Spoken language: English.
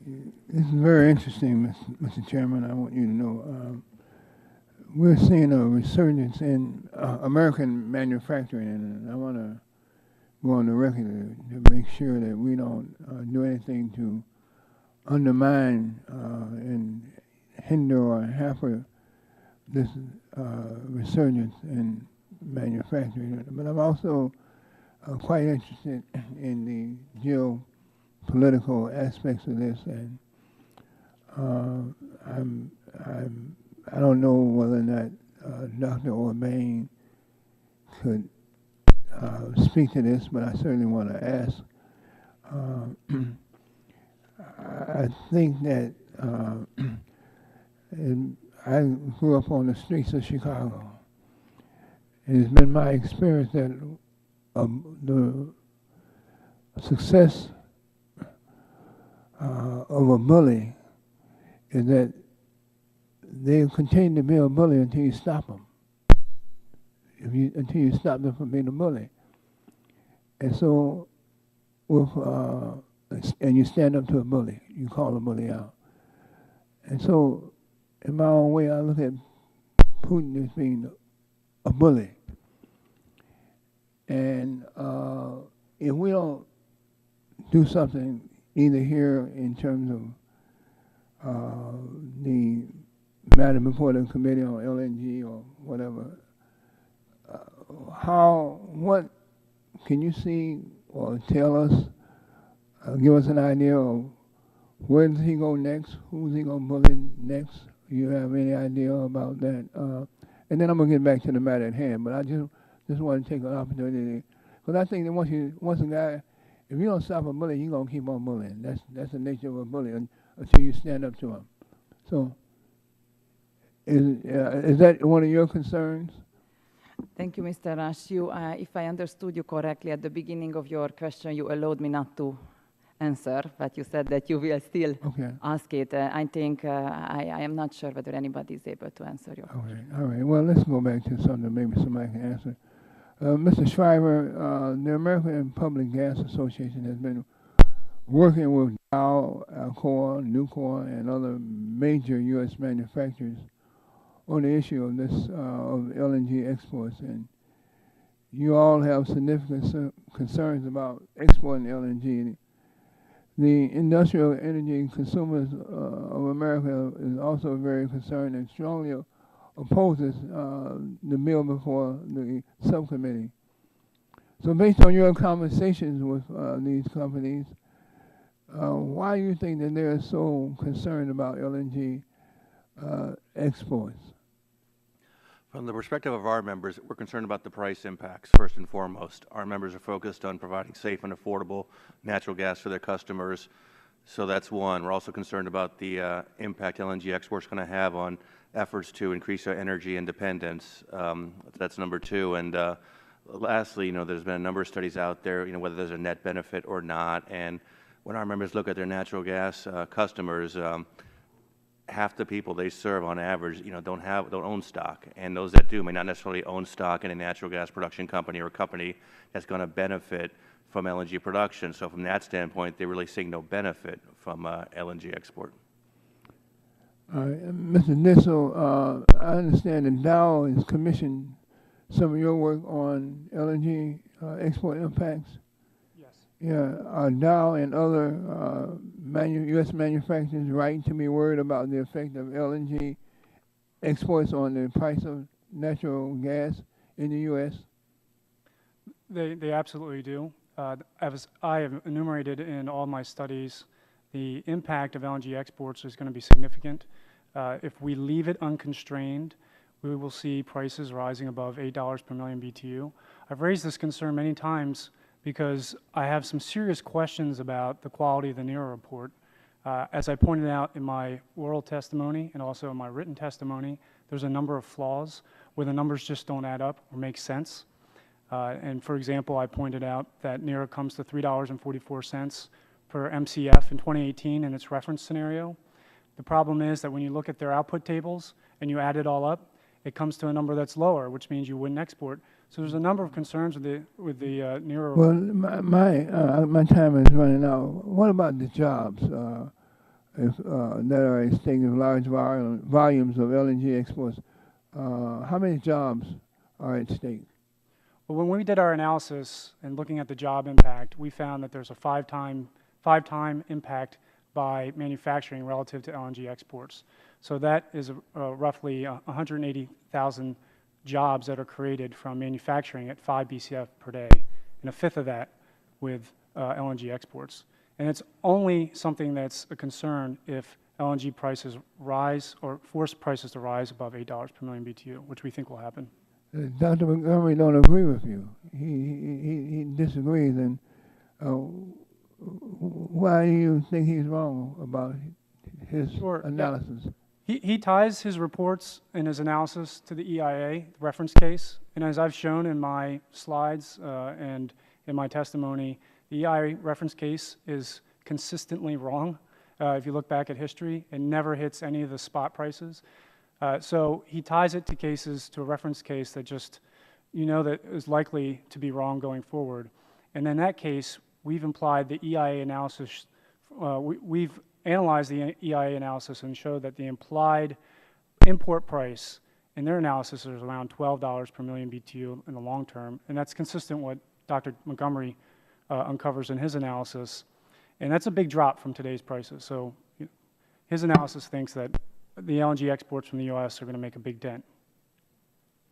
This is very interesting, Mr. Chairman. I want you to know we're seeing a resurgence in American manufacturing, and I want to go on the record to make sure that we don't do anything to undermine and hinder or hamper this resurgence in manufacturing. But I'm also quite interested in the geopolitical aspects of this, and I don't know whether or not Dr. Orbain could speak to this, but I certainly want to ask. I think that I grew up on the streets of Chicago. It has been my experience that the success of a bully is that they continue to be a bully until you stop them. Until you stop them from being a bully. And so, and you stand up to a bully. You call a bully out. And so, in my own way, I look at Putin as being a bully. And if we don't do something, either here in terms of the matter before the committee on LNG or whatever, what can you see or tell us, give us an idea of where does he go next? Who's he going to bully next? Do you have any idea about that? And then I'm going to get back to the matter at hand, but I just want to take an opportunity. Because I think that once a guy, if you don't stop a bully, you're going to keep on bullying. That's the nature of a bully until you stand up to him. So is that one of your concerns? Thank you, Mr. Rush. If I understood you correctly, at the beginning of your question, you allowed me not to answer, but you said that you will still ask it. I think I am not sure whether anybody is able to answer your question. All right. Well, let's go back to something maybe somebody can answer. Mr. Shriver, the American Public Gas Association has been working with Dow, Alcoa, Nucor, and other major U.S. manufacturers on the issue of this of LNG exports, and you all have significant concerns about exporting LNG. The industrial energy consumers of America is also very concerned and strongly opposes the bill before the subcommittee. So based on your conversations with these companies, why do you think that they're so concerned about LNG exports? From the perspective of our members, we're concerned about the price impacts, first and foremost. Our members are focused on providing safe and affordable natural gas for their customers. So that's one. We're also concerned about the impact LNG exports going to have on efforts to increase our energy independence. That's number two. And lastly, there's been a number of studies out there, whether there's a net benefit or not. And when our members look at their natural gas customers, half the people they serve on average, don't own stock, and those that do may not necessarily own stock in a natural gas production company or a company that's going to benefit from LNG production. So from that standpoint, they're really seeing no benefit from LNG export. Mr. Nissel, I understand that Dow has commissioned some of your work on LNG export impacts. Yeah, are Dow and other U.S. manufacturers right to be worried about the effect of LNG exports on the price of natural gas in the U.S.? They absolutely do. As I have enumerated in all my studies, the impact of LNG exports is going to be significant. If we leave it unconstrained, we will see prices rising above $8 per million BTU. I've raised this concern many times because I have some serious questions about the quality of the NERA report. As I pointed out in my oral testimony and also in my written testimony, there's a number of flaws where the numbers just don't add up or make sense. And for example, I pointed out that NERA comes to $3.44 per MCF in 2018 in its reference scenario. The problem is that when you look at their output tables and you add it all up, it comes to a number that's lower, which means you wouldn't export. So there's a number of concerns with the NERA. Well, my time is running out. What about the jobs? that are at stake of large volumes of LNG exports, how many jobs are at stake? Well, when we did our analysis and looking at the job impact, we found that there's a five-time impact by manufacturing relative to LNG exports. So that is roughly 180,000 jobs that are created from manufacturing at 5 BCF per day, and a fifth of that with LNG exports. And it's only something that's a concern if LNG prices rise or force prices to rise above $8 per million BTU, which we think will happen. Dr. Montgomery don't agree with you. He disagrees, and why do you think he's wrong about his analysis? Yeah. He ties his reports and his analysis to the EIA reference case, and as I've shown in my slides and in my testimony, the EIA reference case is consistently wrong. If you look back at history, it never hits any of the spot prices. So he ties it to cases, to a reference case that just, that is likely to be wrong going forward. And in that case, we've implied the EIA analysis, we've analyzed the EIA analysis and showed that the implied import price in their analysis is around $12 per million BTU in the long term. And that's consistent with what Dr. Montgomery uncovers in his analysis. And that's a big drop from today's prices. So his analysis thinks that the LNG exports from the U.S. are going to make a big dent.